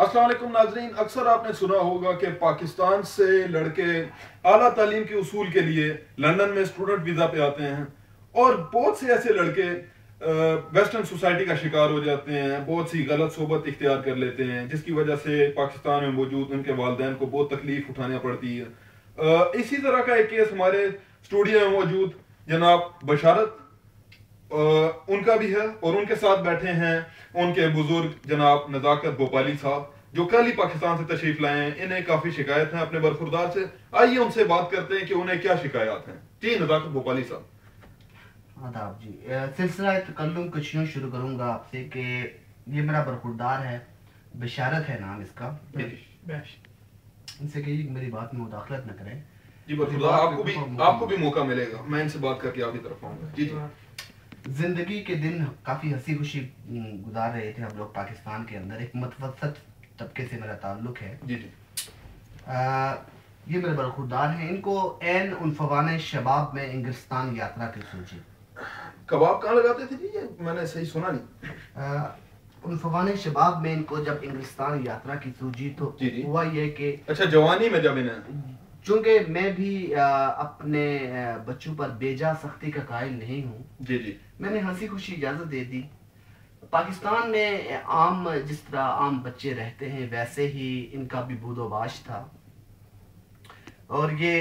अस्सलाम वालेकुम नाजरीन, अक्सर आपने सुना होगा कि पाकिस्तान से लड़के आला तालीम के उसूल के लिए लंदन में स्टूडेंट वीज़ा पे आते हैं और बहुत से ऐसे लड़के वेस्टर्न सोसाइटी का शिकार हो जाते हैं, बहुत सी गलत सोबत इख्तियार कर लेते हैं, जिसकी वजह से पाकिस्तान में मौजूद उनके वालिदैन को बहुत तकलीफ उठानी पड़ती है। इसी तरह का एक केस हमारे स्टूडियो में मौजूद जनाब बशारत उनका भी है और उनके साथ बैठे हैं उनके बुजुर्ग जनाब नजाकत भोपाली साहब, जो कल ही पाकिस्तान से तशरीफ लाए हैं। इन्हें काफी शिकायत है अपने बरखुरदार से। आइए उनसे बात करते हैं कि उन्हें क्या शिकायत हैं। जी नजाकत भोपाली साहब। आदाब जी। सिलसिला तकल्लुम कुछ यूँ शुरू करूंगा आपसे कि ये मेरा बरखुरदार है, बशारत है नाम इसका। इनसे कहिए मेरी बात में मुदाखलत न करें। जी बरखुरदार, आपको भी मौका मिलेगा, मैं इनसे बात करके आपकी तरफ आऊंगा। जी जी। जिंदगी के दिन काफ़ी हंसी खुशी गुजार रहे थे हम लोग पाकिस्तान के अंदर। एक मतवसत तबके से मेरा ताल्लुक है। जी जी। ये मेरे बरखुरदार हैं। इनको एन उनफवाने शबाब में इंग्लिस्तान यात्रा की सूची। कबाब कहाँ लगाते थे जी? ये मैंने सही सुना नहीं। उनफवाने शबाब में इनको जब इंग्लिस्तान यात्रा की सूझी तो हुआ ये कि अच्छा, जवानी में जब इन्हें, चूंकि मैं भी अपने बच्चों पर बेजा सख्ती का कायल नहीं हूँ, जी जी, मैंने हंसी खुशी इजाज़त दे दी। पाकिस्तान में आम जिस तरह आम बच्चे रहते हैं वैसे ही इनका भी बूदोबाश था और ये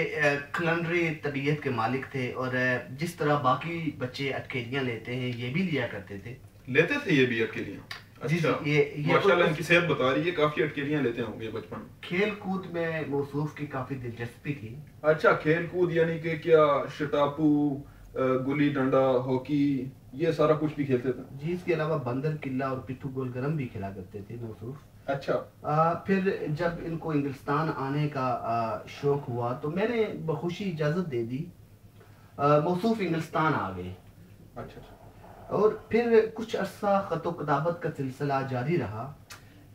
खलंडरी तबीयत के मालिक थे और जिस तरह बाकी बच्चे अटकेलियाँ लेते हैं ये भी लिया करते थे। लेते थे ये भी अटकेलियाँ? अच्छा, ये माशाल्लाह इनकी सेहत बता रही है, काफी अटकेलियाँ लेते होंगे बचपन। खेल कूद में मौसूफ की काफी दिलचस्पी थी। अच्छा, खेल कूद यानी कि क्या शटापू, गुली डंडा, हॉकी, ये सारा कुछ भी खेलते थे? जी, इसके अलावा बंदर किला और पिट्ठू गोल गरम भी खेला करते थे मौसूफ। अच्छा। फिर जब इनको इंग्लिस्तान आने का शौक हुआ तो मैंने बखुशी इजाज़त दे दी। मौसूफ इंग्लिस्तान आ गए। अच्छा। और फिर कुछ अरसा खतो किताबत का सिलसिला जारी रहा।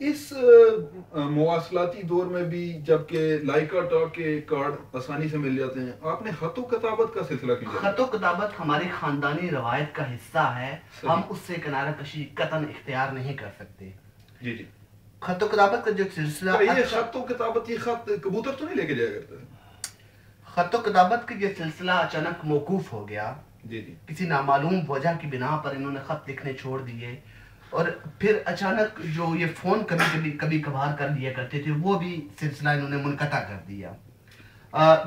इस मवासलाती दौर में भी जबकि लाइका टॉक के कार्ड आसानी से मिल जाते हैं, आपने खतो किताबत का सिलसिला किया? खतो किताबत हमारी खानदानी रवायत का हिस्सा है, हम उससे किनारा कशी कतन इख्तियार नहीं कर सकते। जी जी। खतो किताबत का जो सिलसिला, ये खतो किताबत, ये खत कबूतर तो नहीं लेके जाया करते? खतो किताबत का ये सिलसिला अचानक मौकूफ हो गया। जी जी। किसी नामालूम वजह की बिना पर इन्होंने खत लिखने छोड़ दिए और फिर अचानक जो ये फोन कभी कभार कर लिया करते थे वो भी सिलसिला इन्होंने मुनक़ता कर दिया।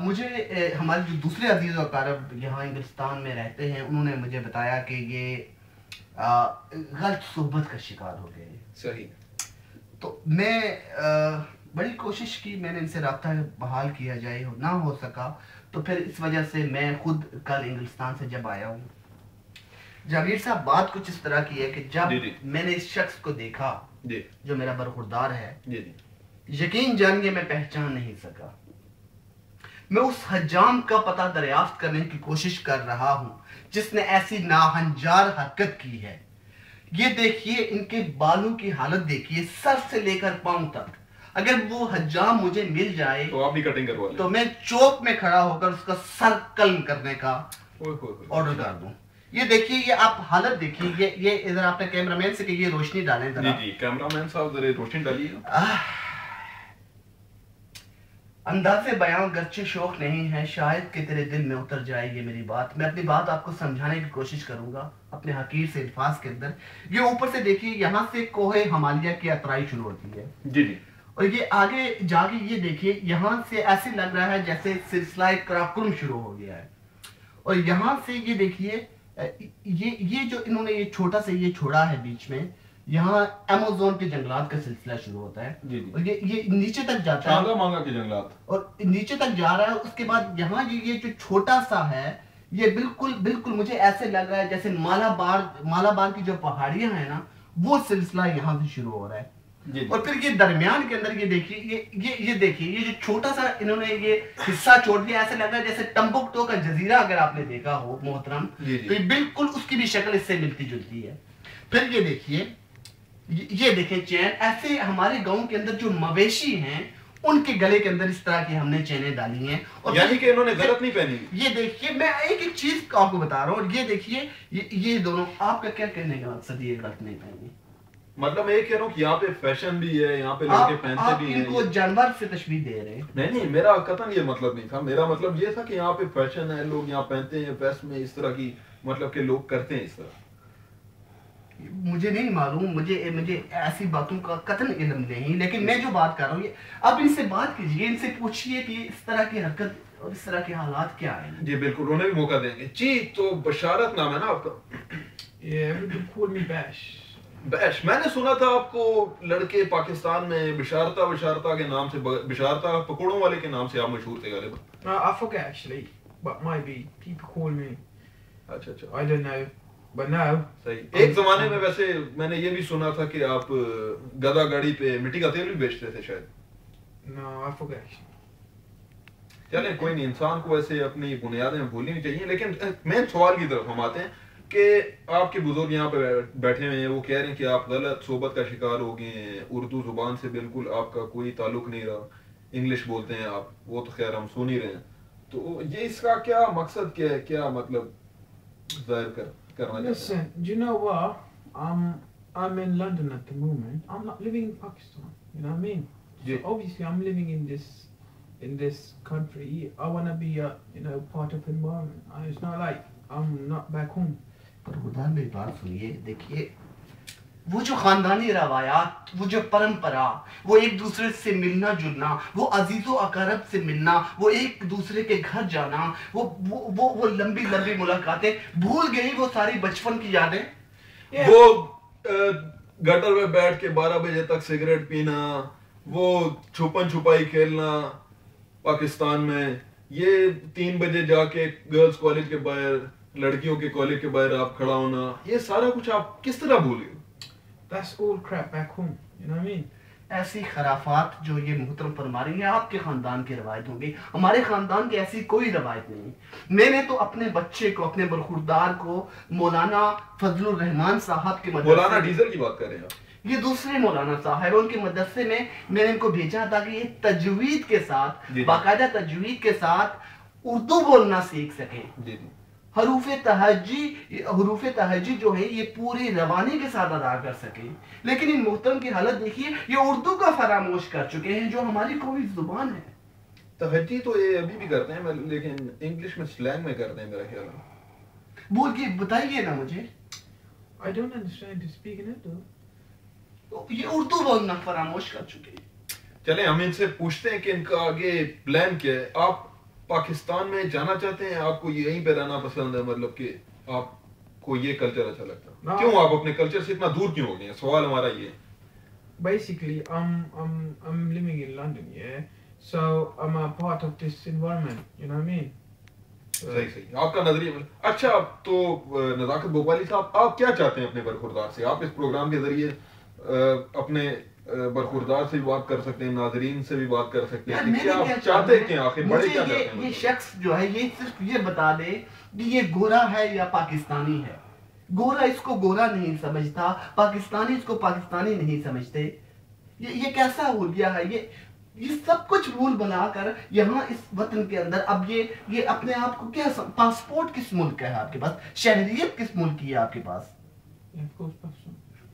मुझे हमारे जो दूसरे अजीज़ और कारब यहाँ इंग्लिस्तान में रहते हैं उन्होंने मुझे बताया कि ये गलत सोहबत का शिकार हो गए। सही। तो मैं बड़ी कोशिश की, मैंने इनसे राब्ता बहाल किया जाए, ना हो सका तो फिर इस वजह से मैं खुद कल इंग्लिस्तान से जब आया हूँ। जागीर साहब, बात कुछ इस तरह की है कि जब मैंने इस शख्स को देखा जो मेरा बरखुरदार है, यकीन जानिए मैं पहचान नहीं सका। मैं उस हजाम का पता दरियाफ्त करने की कोशिश कर रहा हूँ जिसने ऐसी नाहंजार हरकत की है। ये देखिए, इनके बालों की हालत देखिए, सर से लेकर पांव तक। अगर वो हजाम मुझे मिल जाए तो आप भी कटिंग करवा लें, तो मैं चौक में खड़ा होकर उसका सर कलम करने का ऑर्डर कर दूं। ये देखिए, ये आप हालत देखिए, ये इधर आपने कैमरामैन से कहिए रोशनी डालें जरा। जी जी, कैमरामैन साहब जरा रोशनी डालिए। अंदाज़े बयां गर्चे शौक नहीं है, शायद कि तेरे दिल में उतर जाए ये मेरी बात। मैं अपनी बात आपको समझाने की कोशिश करूंगा अपने हकीर से अल्फाज के अंदर। ये ऊपर से देखिए, यहाँ से कोहे हिमालय की अतराई शुरू होती है। जी जी। और ये आगे जाके ये देखिए, यहाँ से ऐसे लग रहा है जैसे सिलसिला कराकुरम शुरू हो गया है। और यहाँ से ये देखिए, ये जो इन्होंने ये छोटा सा ये छोड़ा है बीच में, यहाँ अमेज़न के जंगलात का सिलसिला शुरू होता है। जी जी। और ये नीचे तक जाता है, मांगा के जंगलात, और नीचे तक जा रहा है। उसके बाद यहाँ ये जो छोटा सा है, ये बिल्कुल मुझे ऐसे लग रहा है जैसे मालाबार की जो पहाड़ियां हैं ना, वो सिलसिला यहाँ से शुरू हो रहा है। और फिर ये दरमियान के अंदर ये देखिए, ये देखिए, ये जो छोटा सा इन्होंने ये हिस्सा छोड़ दिया, ऐसे लग रहा है जैसे टम्बुक्टू का जजीरा अगर आपने देखा हो मोहतरम, तो ये बिल्कुल उसकी भी शक्ल इससे मिलती जुलती है। फिर ये देखिए चैन, ऐसे हमारे गांव के अंदर जो मवेशी हैं उनके गले के अंदर इस तरह की हमने चैनें डाली हैं। और यानी कि इन्होंने गलत नहीं पहनी। ये देखिए, मैं एक चीज आपको बता रहा हूँ। ये देखिए, ये दोनों, आपका क्या कहने का मकसद ये गलत नहीं पहनी? مطلب میں یہ کہہ رہا ہوں کہ یہاں پہ فیشن بھی ہے, یہاں پہ لڑکے پہنتے بھی ہیں. آپ ان کو جانور سے تشبیہ دے رہے ہیں. نہیں, میرا قطعاً یہ مطلب نہیں تھا. میرا مطلب یہ تھا کہ یہاں پہ فیشن ہے, لوگ یہاں پہنتے ہیں ویسٹ میں, اس طرح کی مطلب کہ لوگ کرتے ہیں اس طرح. مجھے نہیں معلوم, مجھے ایسی باتوں کا قطعاً علم نہیں, لیکن میں جو بات کر رہا ہوں, آپ ان سے بات کیجئے, ان سے پوچھئے کہ اس طرح کی حرکت اور اس طرح کے حالات کیا ہیں. جی بالکل, انہیں بھی موقع دیں گے. جی تو بشارت نام ہے نا آپ کا؟ بیش. میں نے سنا تھا آپ کو لڑکے پاکستان میں بشارتا کے نام سے, بشارتا پکوڑوں والے کے نام سے آپ مشہور تھے غالباً. I forget actually, but might be. People call me. اچھا. I don't know, but now. صحیح. ایک زمانے میں ویسے میں نے یہ بھی سنا تھا کہ آپ گدا گاڑی پہ مٹی کا تیل بھی بیچتے تھے شاید. No, I forget actually. چلیں کوئی نہیں, انسان کو ایسے اپنی بنیادیں بھولنی نہیں چاہیے. لیکن مین سوال کی طرف ہم آتے ہیں کہ آپ کے بزرگ یہاں پہ بیٹھے ہوئے ہیں, وہ کہہ رہے ہیں کہ آپ غلط صحبت کا شکار ہو گئے ہیں, اردو زبان سے بالکل آپ کا کوئی تعلق نہیں رہا, انگلش بولتے ہیں آپ. وہ تو خیر ہم سن ہی رہے ہیں. تو یہ اس کا کیا مقصد کیا ہے, کیا مطلب ظاہر کرنا چاہتے ہیں؟ Listen, do you know what? I'm in London at the moment. I'm not living in Pakistan. You know what I mean? So Yeah. obviously I'm living in this country. I want to be a part of environment. It's not like I'm not back home. پر خدا میری بات سنیے, دیکھیے وہ جو خاندانی روایات, وہ جو پرمپرا, وہ ایک دوسرے سے ملنا جلنا, وہ عزیز و اقارب سے ملنا, وہ ایک دوسرے کے گھر جانا, وہ لمبی لمبی ملاقاتیں, بھول گئی وہ ساری بچپن کی یادیں. وہ گٹر میں بیٹھ کے 12 بجے تک سگریٹ پینا, وہ چھپن چھپائی کھیلنا پاکستان میں, یہ 3 بجے جا کے گرلز کالج کے باہر, لڑکیوں کے کالج کے باہر آپ کھڑا ہونا, یہ سارا کچھ آپ کس طرح بھول گئے؟ That's all crap back home. You know what I mean? ایسی خرافات جو یہ محترم فرما رہی ہیں آپ کے خاندان کی روایت ہوں گی, ہمارے خاندان کی ایسی کوئی روایت نہیں. میں نے تو اپنے بچے کو, اپنے برخوردار کو مولانا فضل الرحمان صاحب کے مدرسے, مولانا ڈیزل کی بات کر رہے ہیں آپ؟ یہ دوسرے مولانا صاحب, ان کے مدرسے میں میں نے ان کو بھیجا تھا کہ یہ تجوید کے ساتھ, باقاعدہ تجوید کے ساتھ اردو بولنا سیکھ سکیں. جی. حروف تہجی جو ہے یہ پوری روانی کے ساتھ ادا کر سکیں. لیکن ان محترم کی حالت دیکھیے, یہ اردو کا فراموش کر چکے ہیں جو ہماری قومی زبان ہے. تہجی تو یہ ابھی بھی کرتے ہیں, لیکن انگلش میں سلینگ میں کرتے ہیں میرا خیال ہے. بول کے بتائیے نا مجھے. I don't understand you speaking it though. یہ اردو بولنا فراموش کر چکے ہیں. چلیں ہم ان سے پوچھتے ہیں کہ ان کا آگے پلان کیا ہے. آپ پاکستان میں جانا چاہتے ہیں, آپ کو یہیں پہ رہنا پسند ہے, مطلب کہ آپ کو یہ کلچر اچھا لگتا ہے؟ کیوں آپ اپنے کلچر سے اتنا دور کیوں ہو گئے ہیں؟ سوال ہمارا یہ ہے. Basically, I'm living in London, yeah. So I'm a part of this environment. You know what I mean? صحیح. آپ کا نظریہ. اچھا تو نزاکت بھوپالی صاحب, آپ کیا چاہتے ہیں اپنے برخوردار سے؟ آپ اس پروگرام کے ذریعے اپنے برخوردار سے بھی بات کر سکتے ہیں, ناظرین سے بھی بات کر سکتے ہیں. کیا آپ چاہتے ہیں کہ آخر بڑے کیا چاہتے ہیں؟ یہ شخص جو ہے یہ صرف یہ بتا دے کہ یہ گورا ہے یا پاکستانی ہے. گورا اس کو گورا نہیں سمجھتا, پاکستانی اس کو پاکستانی نہیں سمجھتے. یہ کیسا ہو گیا ہے؟ یہ سب کچھ بھول بنا کر یہاں اس وطن کے اندر اب یہ اپنے آپ کو کیا, پاسپورٹ کس ملک کا ہے آپ کے پاس, شہریت کس ملک کی ہے آپ کے پاس,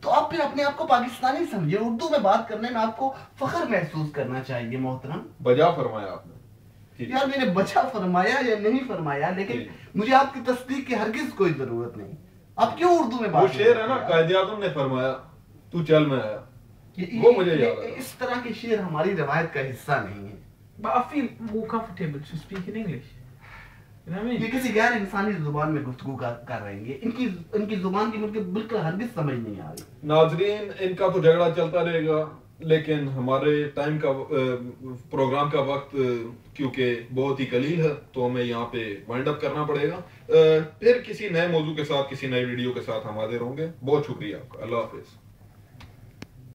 تو آپ پھر اپنے آپ کو پاکستانی سمجھے. اردو میں بات کرنے میں آپ کو فخر محسوس کرنا چاہیے محترم. بجا فرمایا آپ نے. یار میں نے بچا فرمایا یا نہیں فرمایا, لیکن مجھے آپ کی تصدیق کی ہرگز کوئی ضرورت نہیں. آپ کیوں اردو میں بات, وہ شعر ہے نا, قائد اعظم نے فرمایا تو چل میں آیا, وہ مجھے یاد ہے. اس طرح کے شعر ہماری روایت کا حصہ نہیں ہے. But I feel more comfortable to speak in English. You know what I mean? یہ کسی غیر انسانی زبان میں گفتگو کر رہے ہیں. ان کی زبان کی مجھے بالکل ہرگز سمجھ نہیں آ رہی. ناظرین ان کا تو جھگڑا چلتا رہے گا, لیکن ہمارے ٹائم کا پروگرام کا وقت کیونکہ بہت ہی قلیل ہے تو ہمیں یہاں پہ وائنڈ اپ کرنا پڑے گا. پھر کسی نئے موضوع کے ساتھ, کسی نئے ویڈیو کے ساتھ ہم حاضر ہوں گے. بہت شکریہ آپ کا. اللہ حافظ.